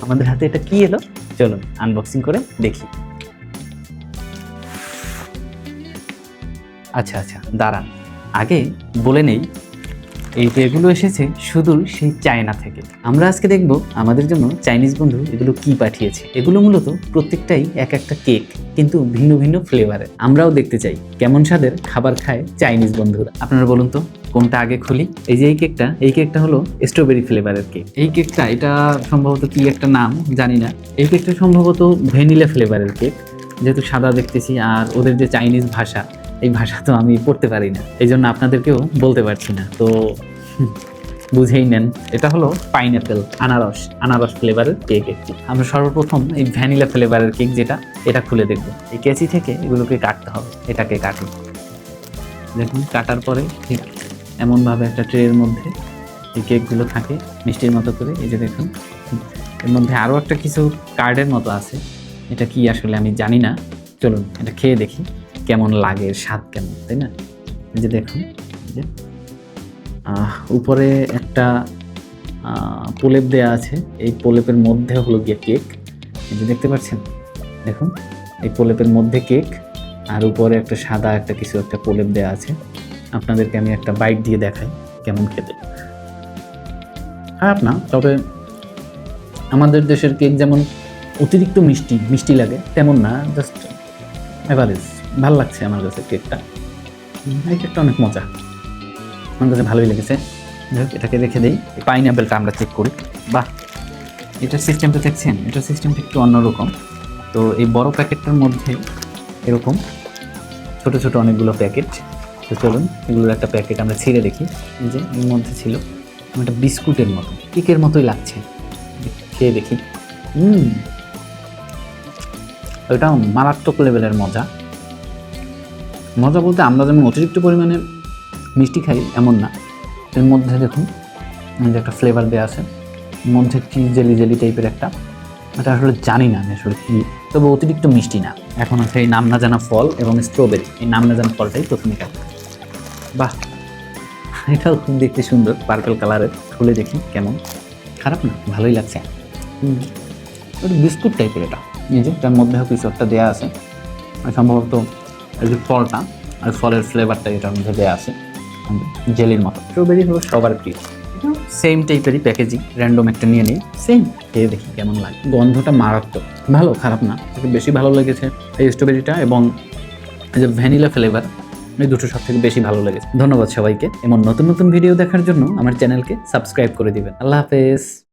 আমাদের হাতে এটা কি এলো, চলুন আনবক্সিং করে দেখি। আচ্ছা আচ্ছা, দাঁড়ান, আগে বলে নেই এগুলো এসেছে সুদূর সেই চায়না থেকে। আমরা আজকে দেখব আমাদের জন্য চাইনিজ বন্ধু এগুলো কি পাঠিয়েছে। এগুলো মূলত প্রত্যেকটাই এক একটা কেক, কিন্তু ভিন্ন ভিন্ন ফ্লেভারের। আমরাও দেখতে চাই কেমন স্বাদের খাবার খায় চাইনিজ বন্ধুরা। আপনারা বলুন তো কোনটা আগে খুলি। এই যে এই কেকটা হলো স্ট্রবেরি ফ্লেভারের কেক। এই কেকটা এটা সম্ভবত কি একটা নাম জানি না। এই কেকটা সম্ভবত ভ্যানিলা ফ্লেভারের কেক, যেহেতু সাদা দেখতেছি, আর ওদের যে চাইনিজ ভাষা, এই ভাষা তো আমি পড়তে পারি না, এই জন্য আপনাদেরকেও বলতে পারছি না, তো বুঝেই নেন। এটা হলো পাইনঅ্যাপেল, আনারস ফ্লেভারের কেক একটি। আমরা সর্বপ্রথম এই ভ্যানিলা ফ্লেভারের কেক যেটা, এটা খুলে দেখব। এই কেচি থেকে এগুলোকে কাটতে হবে। এটাকে কাটি, দেখুন কাটার পরে ঠিক এমনভাবে একটা ট্রের মধ্যে এই কেকগুলো থাকে মিষ্টির মতো করে। এই যে দেখুন, এর মধ্যে আরও একটা কিছু কার্ডের মতো আছে, এটা কি আসলে আমি জানি না। চলুন এটা খেয়ে দেখি কেমন লাগে, স্বাদ কেমন, তাই না? এই যে দেখুন, এই যে উপরে একটা প্রলেপ দেয়া আছে, এই প্রলেপের মধ্যে হলো গিয়ে কেক। এই যে দেখতে পাচ্ছেন, দেখুন এই প্রলেপের মধ্যে কেক, আর উপরে একটা সাদা একটা কিছু একটা প্রলেপ দেয়া আছে। আপনাদেরকে আমি একটা বাইট দিয়ে দেখাই কেমন খেতে। খারাপ না, তবে আমাদের দেশের কেক যেমন অতিরিক্ত মিষ্টি লাগে তেমন না, জাস্ট এভারেজ। ভালো লাগছে আমার কাছে কেকটা। এই কেকটা অনেক মজা, আমার কাছে ভালোই লেগেছে। এটাকে রেখে দিই। পাইনঅ্যাপেলটা আমরা চেক করি। বাহ, এটার সিস্টেমটা দেখছেন? এটার সিস্টেমটা একটু অন্যরকম। তো এই বড় প্যাকেটটার মধ্যে এরকম ছোট ছোট অনেকগুলো প্যাকেট। তো চলুন এগুলোর একটা প্যাকেট আমরা ছিঁড়ে দেখি। এই যে এর মধ্যে ছিল একটা বিস্কুটের মতো, কেকের মতোই লাগছে। খেয়ে দেখি। ওইটাও মারাত্মক লেভেলের মজা বলতে আমরা যেমন অতিরিক্ত পরিমাণে মিষ্টি খাই এমন না। এর মধ্যে দেখুন যে একটা ফ্লেভার দেওয়া আছে, মধ্যে চিজ জেলি টাইপের একটা, এটা আসলে জানি না আমি আসলে কী, তবে অতিরিক্ত মিষ্টি না। এখন আছে এই নাম না জানা ফল এবং স্ট্রবেরি, এই নাম না জানা ফলটাই প্রথমে খাই। বাহ, এটাও খুব দেখতে সুন্দর, পার্পল কালারের। খুলে দেখি কেমন। খারাপ না, ভালোই লাগছে। ওটা বিস্কুট টাইপের এটা। এই যে তার মধ্যেও কিছু একটা দেওয়া আছে, সম্ভবত এই যে ফলটা আর ফলের ফ্লেভারটা এটার মধ্যে দেওয়া আছে জেলির মতো। স্ট্রবেরি হলো সবার প্রিয়। সেম টাইপেরই প্যাকেজিং, র্যান্ডম একটা নিয়ে নিই, সেম খেয়ে দেখি কেমন লাগে। গন্ধটা মারাত্মক, ভালো, খারাপ না। থেকে বেশি ভালো লেগেছে এই স্ট্রবেরিটা এবং এই যে ভ্যানিলা ফ্লেভার, এই দুটো সব থেকে বেশি ভালো লেগেছে। ধন্যবাদ সবাইকে। এমন নতুন নতুন ভিডিও দেখার জন্য আমার চ্যানেলকে সাবস্ক্রাইব করে দিবেন। আল্লাহ হাফেজ।